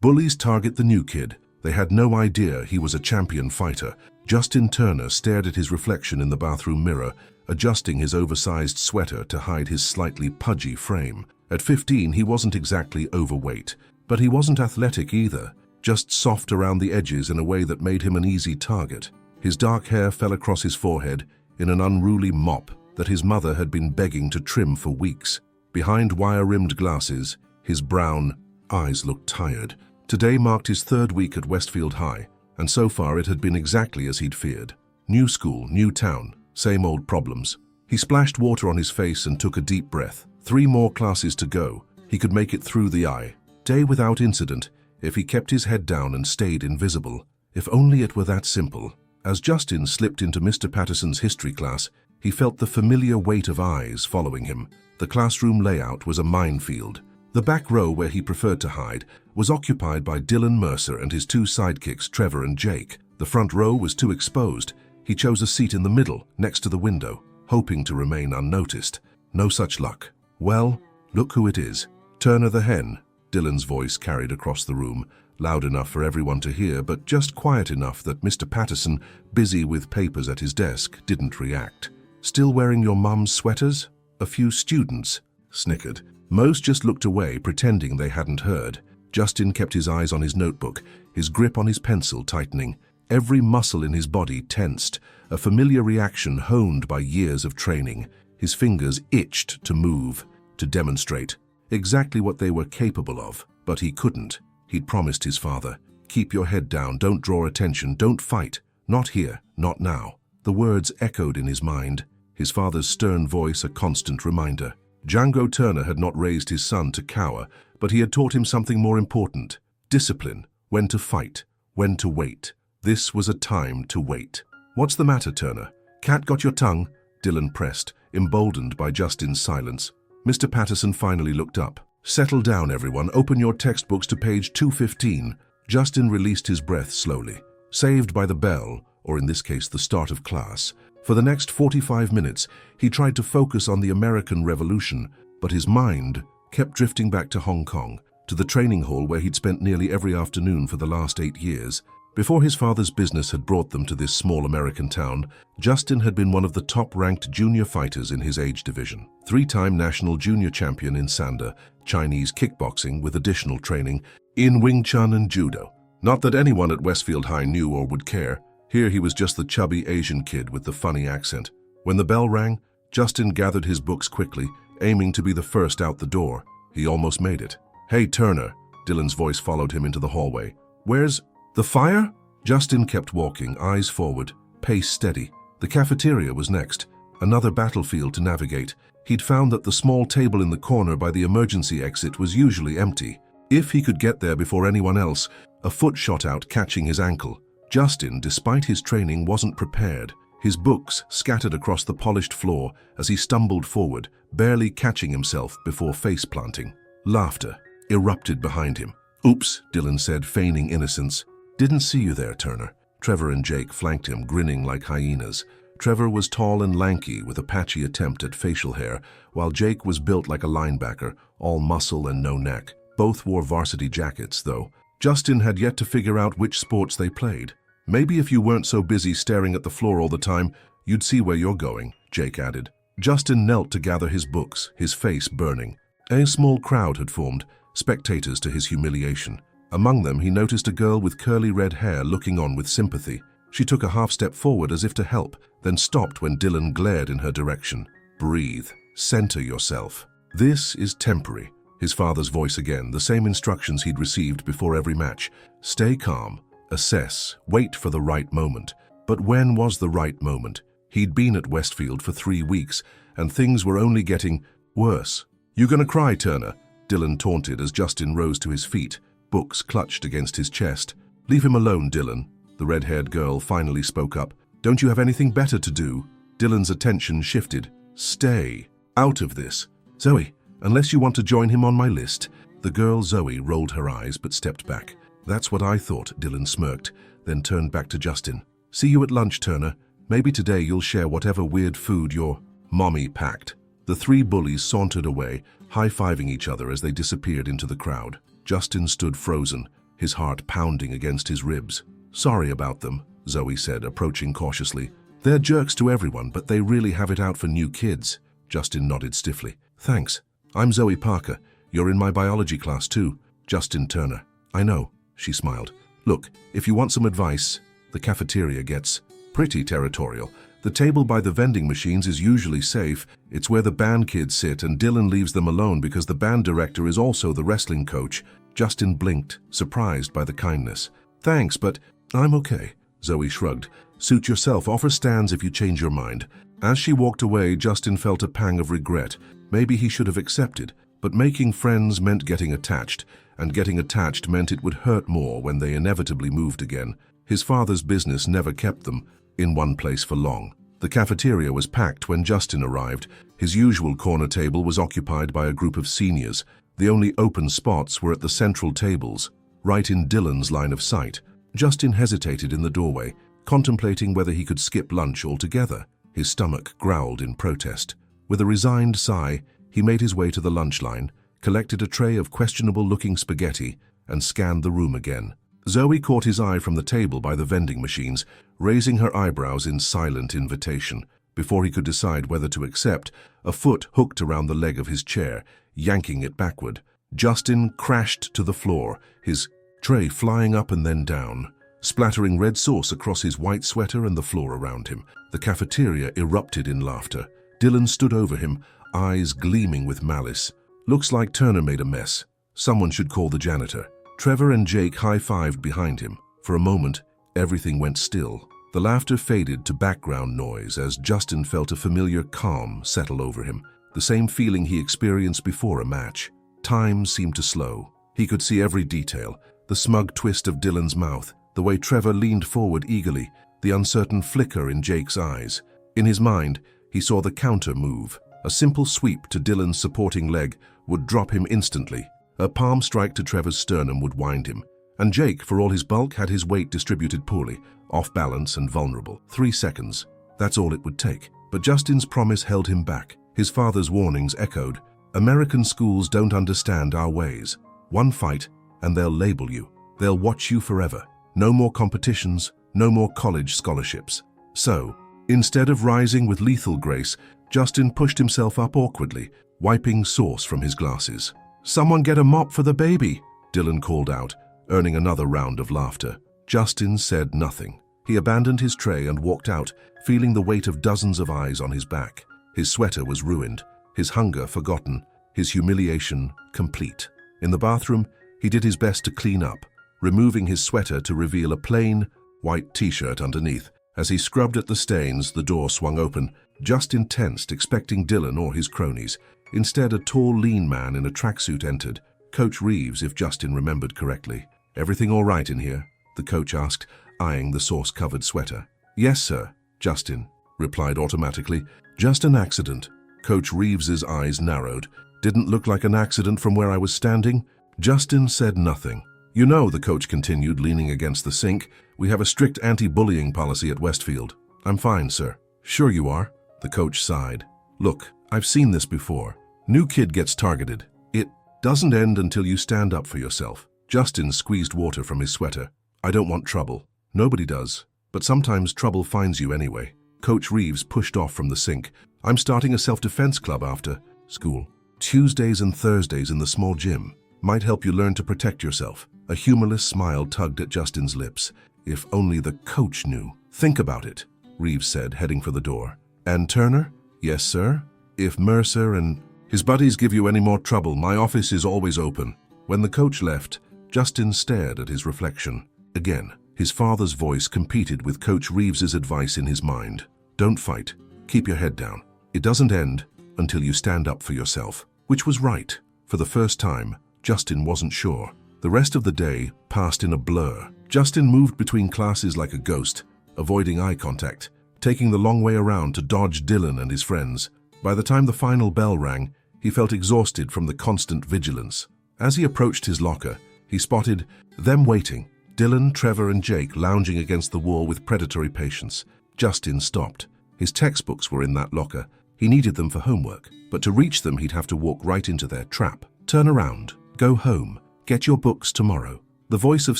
Bullies target the new kid. They had no idea he was a champion fighter. Justin Turner stared at his reflection in the bathroom mirror, adjusting his oversized sweater to hide his slightly pudgy frame. At 15, he wasn't exactly overweight, but he wasn't athletic either, just soft around the edges in a way that made him an easy target. His dark hair fell across his forehead in an unruly mop that his mother had been begging to trim for weeks. Behind wire-rimmed glasses, his brown eyes looked tired. Today marked his third week at Westfield High, and so far it had been exactly as he'd feared. New school, new town, same old problems. He splashed water on his face and took a deep breath. 3 more classes to go. He could make it through the eye. Day without incident, if he kept his head down and stayed invisible. If only it were that simple. As Justin slipped into Mr. Patterson's history class, he felt the familiar weight of eyes following him. The classroom layout was a minefield. The back row, where he preferred to hide, was occupied by Dylan Mercer and his 2 sidekicks, Trevor and Jake. The front row was too exposed. He chose a seat in the middle, next to the window, hoping to remain unnoticed. No such luck. Well, look who it is. Turner the hen. Dylan's voice carried across the room, loud enough for everyone to hear, but just quiet enough that Mr. Patterson, busy with papers at his desk, didn't react. Still wearing your mum's sweaters? A few students snickered. Most just looked away, pretending they hadn't heard. Justin kept his eyes on his notebook, his grip on his pencil tightening. Every muscle in his body tensed, a familiar reaction honed by years of training. His fingers itched to move, to demonstrate exactly what they were capable of, but he couldn't. He'd promised his father, "Keep your head down, don't draw attention, don't fight. Not here, not now." The words echoed in his mind, his father's stern voice a constant reminder. Django Turner had not raised his son to cower, but he had taught him something more important: discipline, when to fight, when to wait. This was a time to wait. "What's the matter, Turner? Cat got your tongue?" Dylan pressed, emboldened by Justin's silence. Mr. Patterson finally looked up. "Settle down, everyone. Open your textbooks to page 215. Justin released his breath slowly, saved by the bell, or in this case the start of class. For the next 45 minutes, he tried to focus on the American Revolution, but his mind kept drifting back to Hong Kong, to the training hall where he'd spent nearly every afternoon for the last 8 years. Before his father's business had brought them to this small American town, Justin had been one of the top-ranked junior fighters in his age division. 3-time national junior champion in Sanda, Chinese kickboxing with additional training in Wing Chun and Judo. Not that anyone at Westfield High knew or would care. Here he was just the chubby Asian kid with the funny accent. When the bell rang, Justin gathered his books quickly, aiming to be the first out the door. He almost made it. "Hey, Turner," Dylan's voice followed him into the hallway. "Where's the fire?" Justin kept walking, eyes forward, pace steady. The cafeteria was next, another battlefield to navigate. He'd found that the small table in the corner by the emergency exit was usually empty. If he could get there before anyone else, a foot shot out, catching his ankle. Justin, despite his training, wasn't prepared. His books scattered across the polished floor as he stumbled forward, barely catching himself before face-planting. Laughter erupted behind him. "Oops," Dylan said, feigning innocence. "Didn't see you there, Turner." Trevor and Jake flanked him, grinning like hyenas. Trevor was tall and lanky, with a patchy attempt at facial hair, while Jake was built like a linebacker, all muscle and no neck. Both wore varsity jackets, though. Justin had yet to figure out which sports they played. "Maybe if you weren't so busy staring at the floor all the time, you'd see where you're going," Jake added. Justin knelt to gather his books, his face burning. A small crowd had formed, spectators to his humiliation. Among them, he noticed a girl with curly red hair looking on with sympathy. She took a half step forward as if to help, then stopped when Dylan glared in her direction. "Breathe. Center yourself. This is temporary." His father's voice again, the same instructions he'd received before every match. "Stay calm. Assess. Wait for the right moment." But when was the right moment? He'd been at Westfield for 3 weeks, and things were only getting worse. "You gonna cry, Turner?" Dylan taunted as Justin rose to his feet, books clutched against his chest. "Leave him alone, Dylan." The red-haired girl finally spoke up. "Don't you have anything better to do?" Dylan's attention shifted. "Stay out of this. Zoe, unless you want to join him on my list." The girl Zoe rolled her eyes but stepped back. "That's what I thought," Dylan smirked, then turned back to Justin. "See you at lunch, Turner. Maybe today you'll share whatever weird food your mommy packed." The 3 bullies sauntered away, high-fiving each other as they disappeared into the crowd. Justin stood frozen, his heart pounding against his ribs. "Sorry about them," Zoe said, approaching cautiously. "They're jerks to everyone, but they really have it out for new kids." Justin nodded stiffly. "Thanks. I'm Zoe Parker. You're in my biology class too." Justin Turner. "I know," she smiled. "Look, if you want some advice, the cafeteria gets pretty territorial. The table by the vending machines is usually safe. It's where the band kids sit, and Dylan leaves them alone because the band director is also the wrestling coach." Justin blinked, surprised by the kindness. "Thanks, but I'm okay." Zoe shrugged. "Suit yourself. Offer stands if you change your mind." As she walked away, Justin felt a pang of regret. Maybe he should have accepted, but making friends meant getting attached, and getting attached meant it would hurt more when they inevitably moved again. His father's business never kept them in one place for long. The cafeteria was packed when Justin arrived. His usual corner table was occupied by a group of seniors. The only open spots were at the central tables, right in Dylan's line of sight. Justin hesitated in the doorway, contemplating whether he could skip lunch altogether. His stomach growled in protest. With a resigned sigh, he made his way to the lunch line, collected a tray of questionable-looking spaghetti, and scanned the room again. Zoe caught his eye from the table by the vending machines, raising her eyebrows in silent invitation. Before he could decide whether to accept, a foot hooked around the leg of his chair, yanking it backward. Justin crashed to the floor, his tray flying up and then down, splattering red sauce across his white sweater and the floor around him. The cafeteria erupted in laughter. Dylan stood over him, eyes gleaming with malice. "Looks like Turner made a mess. Someone should call the janitor." Trevor and Jake high-fived behind him. For a moment, everything went still. The laughter faded to background noise as Justin felt a familiar calm settle over him, the same feeling he experienced before a match. Time seemed to slow. He could see every detail, the smug twist of Dylan's mouth, the way Trevor leaned forward eagerly, the uncertain flicker in Jake's eyes. In his mind, he saw the counter move. A simple sweep to Dylan's supporting leg would drop him instantly. A palm strike to Trevor's sternum would wind him. And Jake, for all his bulk, had his weight distributed poorly, off balance and vulnerable. 3 seconds. That's all it would take. But Justin's promise held him back. His father's warnings echoed. "American schools don't understand our ways. One fight, and they'll label you. They'll watch you forever. No more competitions, no more college scholarships." So, instead of rising with lethal grace, Justin pushed himself up awkwardly, wiping sauce from his glasses. "Someone get a mop for the baby," Dylan called out, earning another round of laughter. Justin said nothing. He abandoned his tray and walked out, feeling the weight of dozens of eyes on his back. His sweater was ruined, his hunger forgotten, his humiliation complete. In the bathroom, he did his best to clean up, removing his sweater to reveal a plain, white t-shirt underneath. As he scrubbed at the stains, the door swung open. Justin tensed, expecting Dylan or his cronies. Instead, a tall, lean man in a tracksuit entered. Coach Reeves, if Justin remembered correctly. "Everything all right in here?" the coach asked, eyeing the sauce-covered sweater. "Yes, sir," Justin replied automatically. "Just an accident." Coach Reeves's eyes narrowed. "Didn't look like an accident from where I was standing?" Justin said nothing. "You know," the coach continued, leaning against the sink, "we have a strict anti-bullying policy at Westfield." "I'm fine, sir." "Sure you are," the coach sighed. "Look, I've seen this before. New kid gets targeted. It doesn't end until you stand up for yourself." Justin squeezed water from his sweater. "I don't want trouble. Nobody does. But sometimes trouble finds you anyway." Coach Reeves pushed off from the sink. "I'm starting a self-defense club after school. Tuesdays and Thursdays in the small gym. Might help you learn to protect yourself." A humorless smile tugged at Justin's lips. If only the coach knew. "Think about it," Reeves said, heading for the door. "And Turner?" "Yes, sir. If Mercer and his buddies give you any more trouble, my office is always open." When the coach left, Justin stared at his reflection. Again, his father's voice competed with Coach Reeves's advice in his mind. "Don't fight. Keep your head down. It doesn't end until you stand up for yourself." Which was right. For the first time, Justin wasn't sure. The rest of the day passed in a blur. Justin moved between classes like a ghost, avoiding eye contact, taking the long way around to dodge Dylan and his friends. By the time the final bell rang, he felt exhausted from the constant vigilance. As he approached his locker, he spotted them waiting, Dylan, Trevor, and Jake lounging against the wall with predatory patience. Justin stopped. His textbooks were in that locker. He needed them for homework, but to reach them he'd have to walk right into their trap. "Turn around. Go home. Get your books tomorrow." The voice of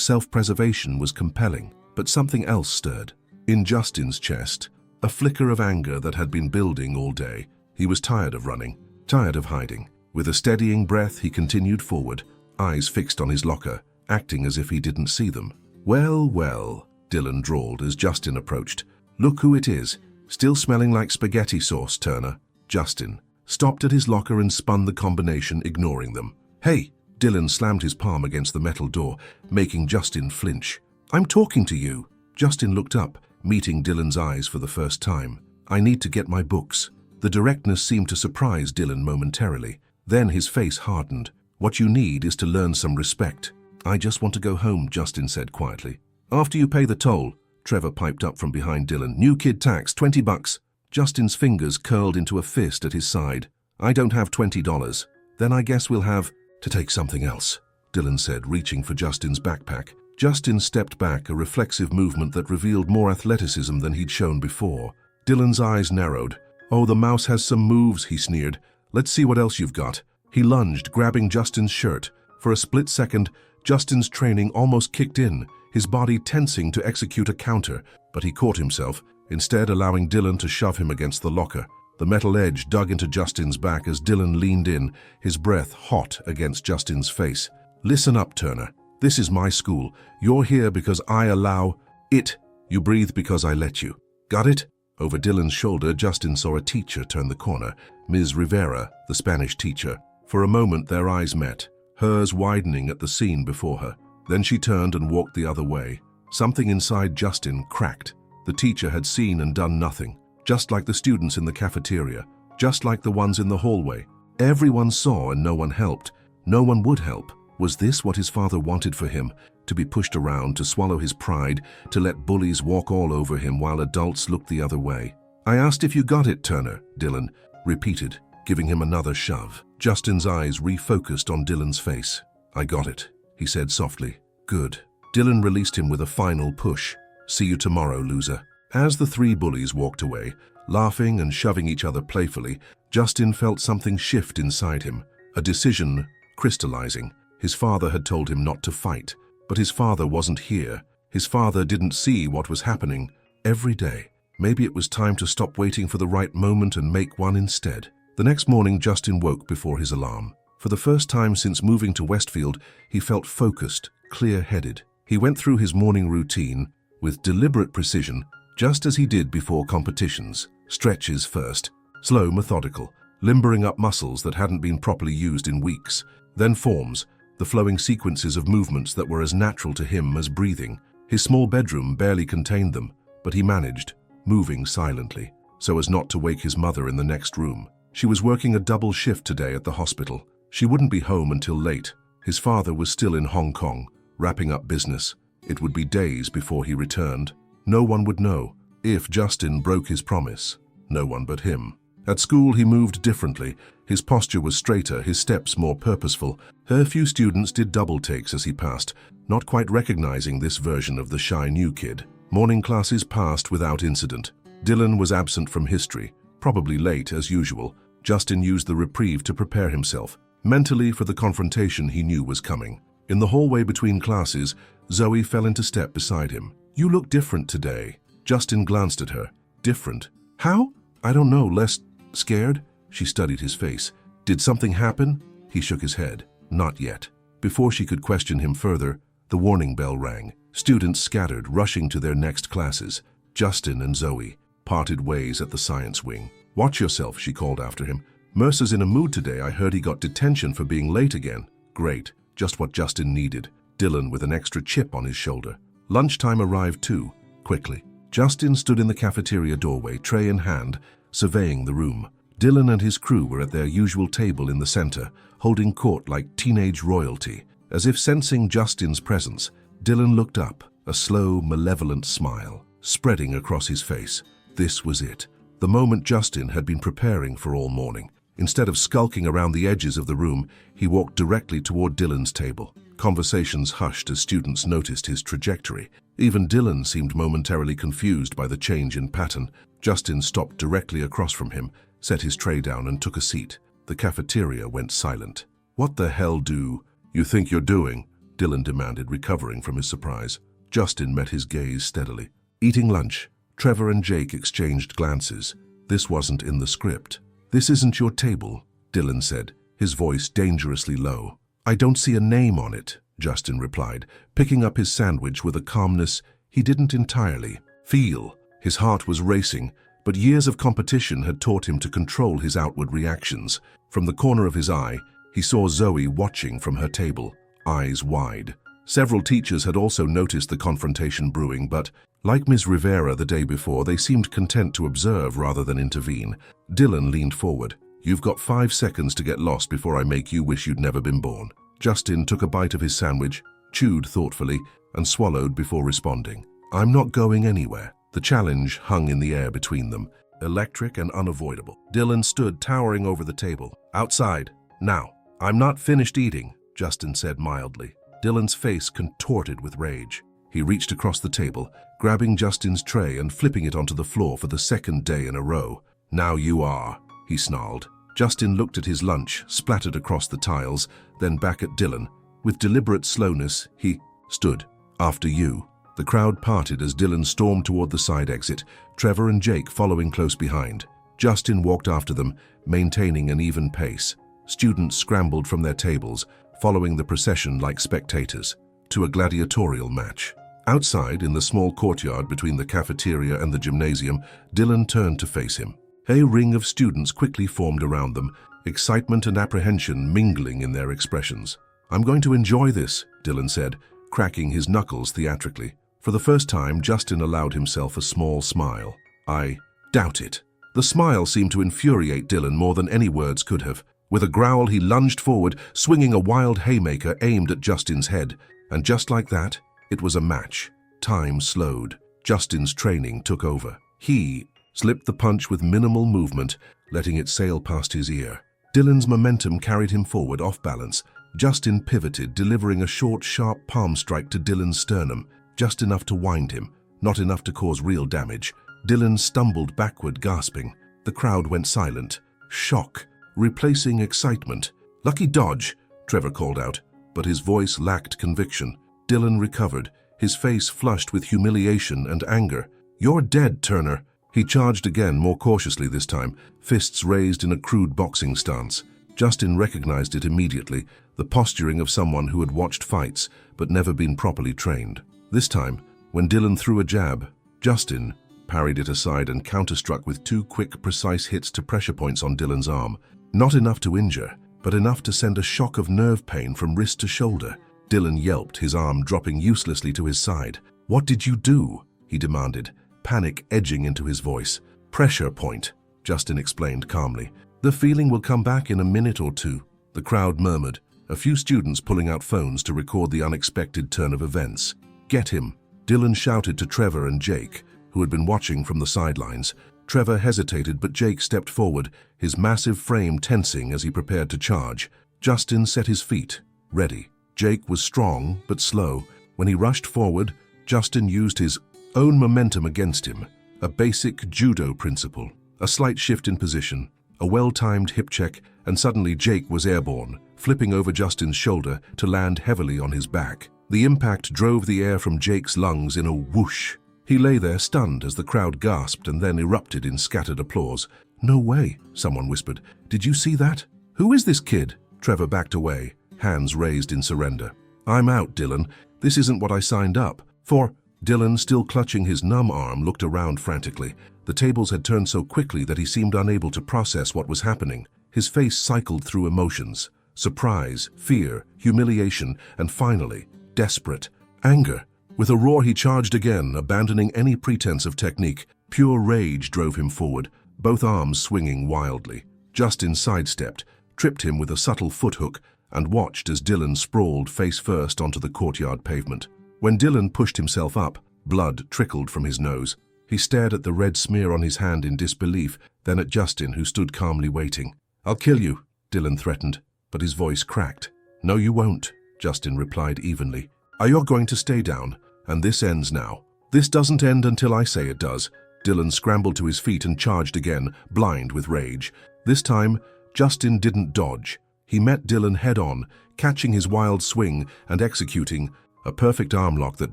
self-preservation was compelling, but something else stirred. In Justin's chest, a flicker of anger that had been building all day. He was tired of running, tired of hiding. With a steadying breath, he continued forward, eyes fixed on his locker, acting as if he didn't see them. "Well, well," Dylan drawled as Justin approached. "Look who it is. Still smelling like spaghetti sauce, Turner." Justin stopped at his locker and spun the combination, ignoring them. "Hey!" Dylan slammed his palm against the metal door, making Justin flinch. "I'm talking to you." Justin looked up, meeting Dylan's eyes for the first time. "I need to get my books." The directness seemed to surprise Dylan momentarily. Then his face hardened. "What you need is to learn some respect." "I just want to go home," Justin said quietly. "After you pay the toll," Trevor piped up from behind Dylan. "New kid tax, $20. Justin's fingers curled into a fist at his side. "I don't have $20. "Then I guess we'll have to take something else," Dylan said, reaching for Justin's backpack. Justin stepped back, a reflexive movement that revealed more athleticism than he'd shown before. Dylan's eyes narrowed. "Oh, the mouse has some moves," he sneered. "Let's see what else you've got." He lunged, grabbing Justin's shirt. For a split second, Justin's training almost kicked in, his body tensing to execute a counter, but he caught himself, instead allowing Dylan to shove him against the locker. The metal edge dug into Justin's back as Dylan leaned in, his breath hot against Justin's face. "Listen up, Turner. This is my school. You're here because I allow it. You breathe because I let you. Got it?" Over Dylan's shoulder, Justin saw a teacher turn the corner, Ms. Rivera, the Spanish teacher. For a moment, their eyes met, hers widening at the scene before her. Then she turned and walked the other way. Something inside Justin cracked. The teacher had seen and done nothing, just like the students in the cafeteria, just like the ones in the hallway. Everyone saw and no one helped. No one would help. Was this what his father wanted for him? To be pushed around, to swallow his pride, to let bullies walk all over him while adults looked the other way. "I asked if you got it, Turner," Dylan repeated, giving him another shove. Justin's eyes refocused on Dylan's face. "I got it," he said softly. "Good." Dylan released him with a final push. "See you tomorrow, loser." As the three bullies walked away, laughing and shoving each other playfully, Justin felt something shift inside him, a decision crystallizing. His father had told him not to fight, but his father wasn't here. His father didn't see what was happening every day. Maybe it was time to stop waiting for the right moment and make one instead. The next morning, Justin woke before his alarm. For the first time since moving to Westfield, he felt focused, clear-headed. He went through his morning routine with deliberate precision, just as he did before competitions. Stretches first, slow, methodical, limbering up muscles that hadn't been properly used in weeks. Then forms, the flowing sequences of movements that were as natural to him as breathing. His small bedroom barely contained them, but he managed, moving silently, so as not to wake his mother in the next room. She was working a double shift today at the hospital. She wouldn't be home until late. His father was still in Hong Kong, wrapping up business. It would be days before he returned. No one would know. If Justin broke his promise, no one but him. At school, he moved differently. His posture was straighter, his steps more purposeful. Her few students did double takes as he passed, not quite recognizing this version of the shy new kid. Morning classes passed without incident. Dylan was absent from history, probably late as usual. Justin used the reprieve to prepare himself, mentally for the confrontation he knew was coming. In the hallway between classes, Zoe fell into step beside him. "You look different today." Justin glanced at her. "Different? How?" "I don't know, less scared?" She studied his face. "Did something happen?" He shook his head. "Not yet." Before she could question him further, the warning bell rang. Students scattered, rushing to their next classes. Justin and Zoe parted ways at the science wing. "Watch yourself," she called after him. "Mercer's in a mood today. I heard he got detention for being late again." "Great. Just what Justin needed." Dylan with an extra chip on his shoulder. Lunchtime arrived too, quickly. Justin stood in the cafeteria doorway, tray in hand, surveying the room. Dylan and his crew were at their usual table in the center, holding court like teenage royalty. As if sensing Justin's presence, Dylan looked up, a slow, malevolent smile spreading across his face. This was it, the moment Justin had been preparing for all morning. Instead of skulking around the edges of the room, he walked directly toward Dylan's table. Conversations hushed as students noticed his trajectory. Even Dylan seemed momentarily confused by the change in pattern. Justin stopped directly across from him, set his tray down and took a seat. The cafeteria went silent. "What the hell do you think you're doing?" Dylan demanded, recovering from his surprise. Justin met his gaze steadily. Eating lunch, Trevor and Jake exchanged glances. This wasn't in the script. "This isn't your table," Dylan said, his voice dangerously low. "I don't see a name on it," Justin replied, picking up his sandwich with a calmness he didn't entirely feel. His heart was racing, but years of competition had taught him to control his outward reactions. From the corner of his eye, he saw Zoe watching from her table, eyes wide. Several teachers had also noticed the confrontation brewing, but, like Ms. Rivera the day before, they seemed content to observe rather than intervene. Dylan leaned forward. "You've got 5 seconds to get lost before I make you wish you'd never been born." Justin took a bite of his sandwich, chewed thoughtfully, and swallowed before responding. "I'm not going anywhere." The challenge hung in the air between them, electric and unavoidable. Dylan stood towering over the table. "Outside, now." "I'm not finished eating," Justin said mildly. Dylan's face contorted with rage. He reached across the table, grabbing Justin's tray and flipping it onto the floor for the second day in a row. "Now you are," he snarled. Justin looked at his lunch, splattered across the tiles, then back at Dylan. With deliberate slowness, he stood. "After you." The crowd parted as Dylan stormed toward the side exit, Trevor and Jake following close behind. Justin walked after them, maintaining an even pace. Students scrambled from their tables, following the procession like spectators, to a gladiatorial match. Outside, in the small courtyard between the cafeteria and the gymnasium, Dylan turned to face him. A ring of students quickly formed around them, excitement and apprehension mingling in their expressions. "I'm going to enjoy this," Dylan said, cracking his knuckles theatrically. For the first time, Justin allowed himself a small smile. "I doubt it." The smile seemed to infuriate Dylan more than any words could have. With a growl, he lunged forward, swinging a wild haymaker aimed at Justin's head. And just like that, it was a match. Time slowed. Justin's training took over. He slipped the punch with minimal movement, letting it sail past his ear. Dylan's momentum carried him forward off balance. Justin pivoted, delivering a short, sharp palm strike to Dylan's sternum, just enough to wind him, not enough to cause real damage. Dylan stumbled backward, gasping. The crowd went silent. Shock, replacing excitement. "Lucky dodge," Trevor called out, but his voice lacked conviction. Dylan recovered, his face flushed with humiliation and anger. "You're dead, Turner." He charged again, more cautiously this time, fists raised in a crude boxing stance. Justin recognized it immediately, the posturing of someone who had watched fights but never been properly trained. This time, when Dylan threw a jab, Justin parried it aside and counterstruck with 2 quick, precise hits to pressure points on Dylan's arm. Not enough to injure, but enough to send a shock of nerve pain from wrist to shoulder. Dylan yelped, his arm dropping uselessly to his side. "What did you do?" he demanded, panic edging into his voice. "Pressure point," Justin explained calmly. "The feeling will come back in a minute or two." The crowd murmured, a few students pulling out phones to record the unexpected turn of events. "Get him," Dylan shouted to Trevor and Jake, who had been watching from the sidelines. Trevor hesitated, but Jake stepped forward, his massive frame tensing as he prepared to charge. Justin set his feet, ready. Jake was strong, but slow. When he rushed forward, Justin used his own momentum against him, a basic judo principle. A slight shift in position, a well-timed hip check, and suddenly Jake was airborne, flipping over Justin's shoulder to land heavily on his back. The impact drove the air from Jake's lungs in a whoosh. He lay there stunned as the crowd gasped and then erupted in scattered applause. "No way," someone whispered. "Did you see that?" "Who is this kid?" Trevor backed away, hands raised in surrender. "I'm out, Dylan. This isn't what I signed up for." Dylan, still clutching his numb arm, looked around frantically. The tables had turned so quickly that he seemed unable to process what was happening. His face cycled through emotions: surprise, fear, humiliation, and finally, desperate anger. With a roar, he charged again, abandoning any pretense of technique. Pure rage drove him forward, both arms swinging wildly. Justin sidestepped, tripped him with a subtle foothook, and watched as Dylan sprawled face first onto the courtyard pavement. When Dylan pushed himself up, blood trickled from his nose. He stared at the red smear on his hand in disbelief, then at Justin, who stood calmly waiting. "I'll kill you," Dylan threatened, but his voice cracked. "No, you won't," Justin replied evenly. "Are you going to stay down? And this ends now." "This doesn't end until I say it does." Dylan scrambled to his feet and charged again, blind with rage. This time, Justin didn't dodge. He met Dylan head-on, catching his wild swing and executing a perfect arm lock that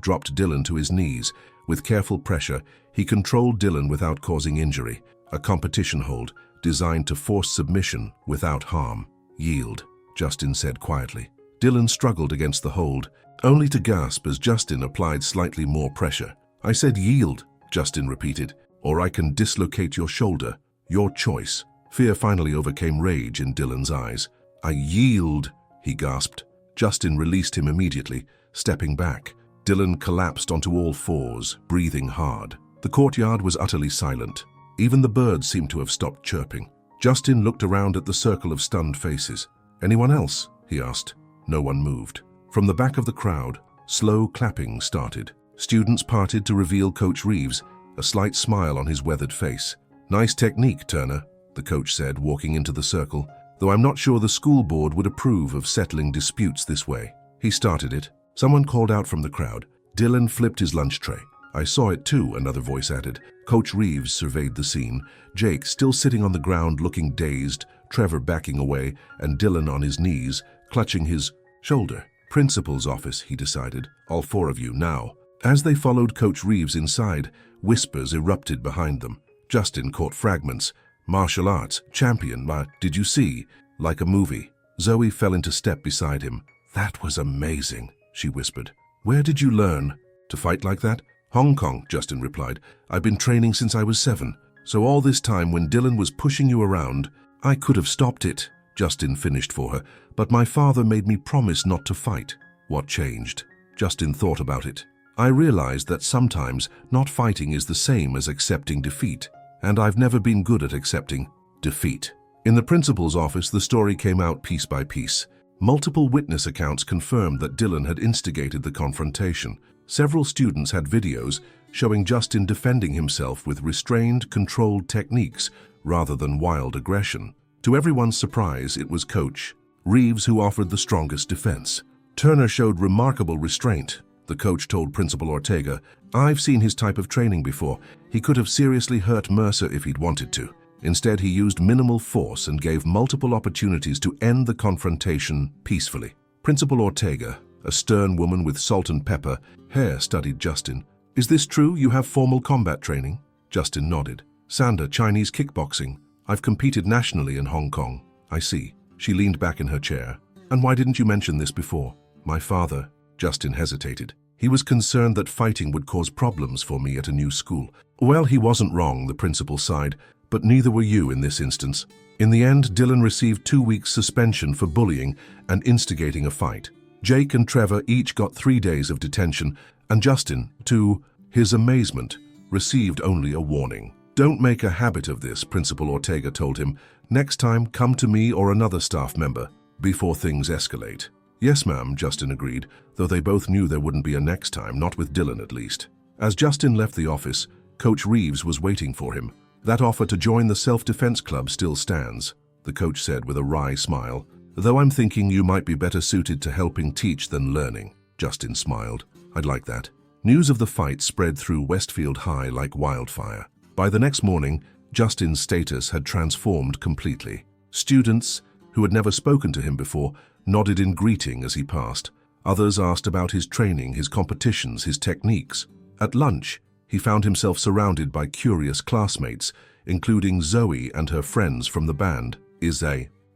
dropped Dylan to his knees. With careful pressure, he controlled Dylan without causing injury, a competition hold designed to force submission without harm. "Yield," Justin said quietly. Dylan struggled against the hold, only to gasp as Justin applied slightly more pressure. "I said yield," Justin repeated, "or I can dislocate your shoulder. Your choice." Fear finally overcame rage in Dylan's eyes. "I yield," he gasped. Justin released him immediately, stepping back. Dylan collapsed onto all fours, breathing hard. The courtyard was utterly silent. Even the birds seemed to have stopped chirping. Justin looked around at the circle of stunned faces. "Anyone else?" he asked. No one moved. From the back of the crowd, slow clapping started. Students parted to reveal Coach Reeves, a slight smile on his weathered face. "Nice technique, Turner," the coach said, walking into the circle, "though I'm not sure the school board would approve of settling disputes this way." "He started it." Someone called out from the crowd. Dylan flipped his lunch tray. "I saw it too," another voice added. Coach Reeves surveyed the scene. Jake still sitting on the ground looking dazed, Trevor backing away, and Dylan on his knees, clutching his shoulder. "Principal's office," he decided. "All four of you, now." As they followed Coach Reeves inside, whispers erupted behind them. Justin caught fragments. "Martial arts, champion, did you see? Like a movie." Zoe fell into step beside him. "That was amazing," she whispered. "Where did you learn to fight like that?" "Hong Kong," Justin replied. "I've been training since I was 7. So all this time when Dylan was pushing you around, I could have stopped it," Justin finished for her. "But my father made me promise not to fight." "What changed?" Justin thought about it. "I realized that sometimes not fighting is the same as accepting defeat, and I've never been good at accepting defeat." In the principal's office, the story came out piece by piece. Multiple witness accounts confirmed that Dylan had instigated the confrontation. Several students had videos showing Justin defending himself with restrained, controlled techniques rather than wild aggression. To everyone's surprise, it was Coach Reeves who offered the strongest defense. Turner showed remarkable restraint. The coach told Principal Ortega, "I've seen his type of training before. He could have seriously hurt Mercer if he'd wanted to. Instead, he used minimal force and gave multiple opportunities to end the confrontation peacefully." Principal Ortega, a stern woman with salt and pepper hair, studied Justin. "Is this true? You have formal combat training?" Justin nodded. "Sander, Chinese kickboxing. I've competed nationally in Hong Kong." "I see." She leaned back in her chair. "And why didn't you mention this before?" "My father," Justin hesitated. "He was concerned that fighting would cause problems for me at a new school." "Well, he wasn't wrong," the principal sighed, "but neither were you in this instance." In the end, Dylan received 2 weeks suspension for bullying and instigating a fight. Jake and Trevor each got 3 days of detention, and Justin, to his amazement, received only a warning. "Don't make a habit of this," Principal Ortega told him. "Next time, come to me or another staff member before things escalate." "Yes, ma'am," Justin agreed, though they both knew there wouldn't be a next time, not with Dylan at least. As Justin left the office, Coach Reeves was waiting for him. "That offer to join the self-defense club still stands," the coach said with a wry smile. "Though I'm thinking you might be better suited to helping teach than learning." Justin smiled. "I'd like that." News of the fight spread through Westfield High like wildfire. By the next morning, Justin's status had transformed completely. Students, who had never spoken to him before, nodded in greeting as he passed. Others asked about his training, his competitions, his techniques. At lunch, he found himself surrounded by curious classmates, including Zoe and her friends from the band. "Is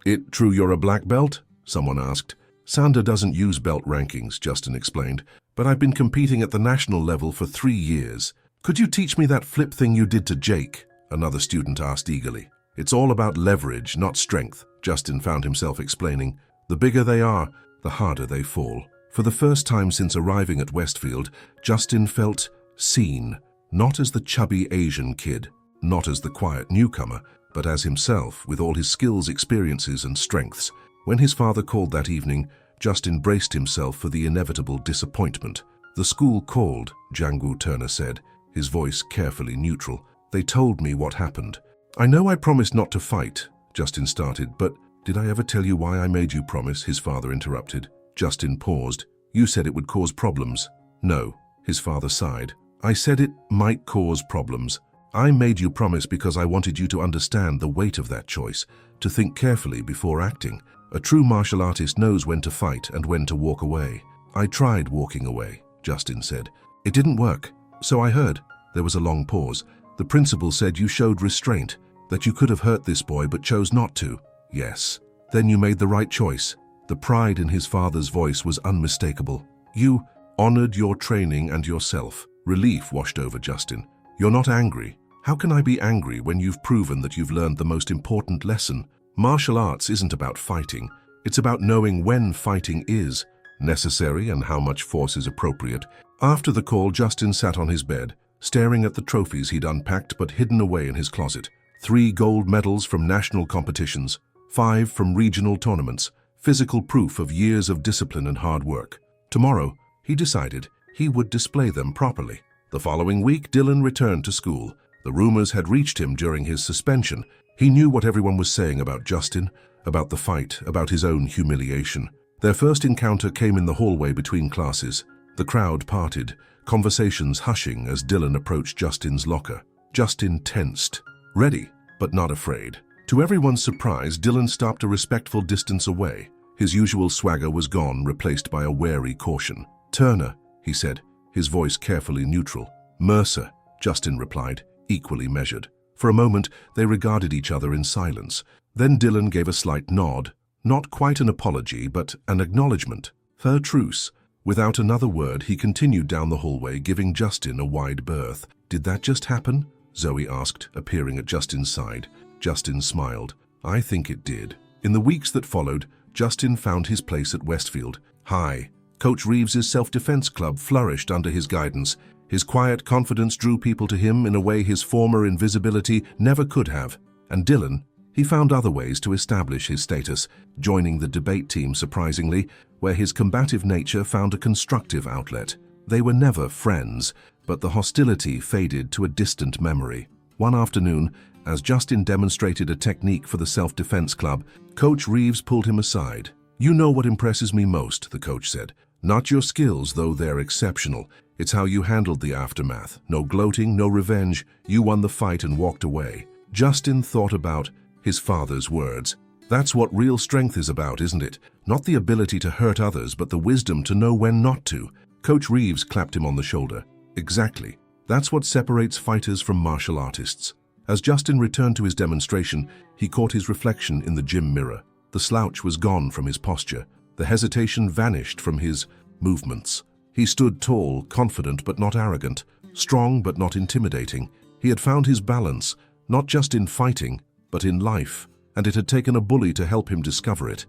it true you're a black belt?" someone asked. "Sander doesn't use belt rankings," Justin explained, "but I've been competing at the national level for 3 years. Could you teach me that flip thing you did to Jake?" another student asked eagerly. "It's all about leverage, not strength," Justin found himself explaining. "The bigger they are, the harder they fall." For the first time since arriving at Westfield, Justin felt seen, not as the chubby Asian kid, not as the quiet newcomer, but as himself, with all his skills, experiences, and strengths. When his father called that evening, Justin braced himself for the inevitable disappointment. "The school called," Jangu Turner said, his voice carefully neutral. "They told me what happened." "I know I promised not to fight," Justin started, "but did I ever tell you why I made you promise?" his father interrupted. Justin paused. "You said it would cause problems." "No," his father sighed. "I said it might cause problems. I made you promise because I wanted you to understand the weight of that choice, to think carefully before acting. A true martial artist knows when to fight and when to walk away. I tried walking away, Justin said. It didn't work. So I heard. There was a long pause. The principal said you showed restraint, that you could have hurt this boy but chose not to. Yes. Then you made the right choice. The pride in his father's voice was unmistakable. You honored your training and yourself. Relief washed over Justin. You're not angry. How can I be angry when you've proven that you've learned the most important lesson? Martial arts isn't about fighting. It's about knowing when fighting is necessary and how much force is appropriate. After the call, Justin sat on his bed, staring at the trophies he'd unpacked but hidden away in his closet. 3 gold medals from national competitions, 5 from regional tournaments, physical proof of years of discipline and hard work. Tomorrow, he decided, he would display them properly. The following week, Dylan returned to school. The rumors had reached him during his suspension. He knew what everyone was saying about Justin, about the fight, about his own humiliation. Their first encounter came in the hallway between classes. The crowd parted, conversations hushing as Dylan approached Justin's locker. Justin tensed, ready, but not afraid. To everyone's surprise, Dylan stopped a respectful distance away. His usual swagger was gone, replaced by a wary caution. "Turner," he said, his voice carefully neutral. "Mercer," Justin replied, equally measured. For a moment, they regarded each other in silence. Then Dylan gave a slight nod, not quite an apology, but an acknowledgement. "Fair truce." Without another word, he continued down the hallway, giving Justin a wide berth. "Did that just happen?" Zoe asked, appearing at Justin's side. Justin smiled. "I think it did." In the weeks that followed, Justin found his place at Westfield. High. Coach Reeves's self-defense club flourished under his guidance. His quiet confidence drew people to him in a way his former invisibility never could have. And Dylan, he found other ways to establish his status, joining the debate team surprisingly, where his combative nature found a constructive outlet. They were never friends, but the hostility faded to a distant memory. One afternoon, as Justin demonstrated a technique for the self-defense club, Coach Reeves pulled him aside. "You know what impresses me most," the coach said. "Not your skills, though they're exceptional. It's how you handled the aftermath. No gloating, no revenge. You won the fight and walked away." Justin thought about his father's words. That's what real strength is about, isn't it? Not the ability to hurt others, but the wisdom to know when not to. Coach Reeves clapped him on the shoulder. "Exactly. That's what separates fighters from martial artists." As Justin returned to his demonstration, he caught his reflection in the gym mirror. The slouch was gone from his posture. The hesitation vanished from his movements. He stood tall, confident but not arrogant, strong but not intimidating. He had found his balance, not just in fighting, but in life, and it had taken a bully to help him discover it.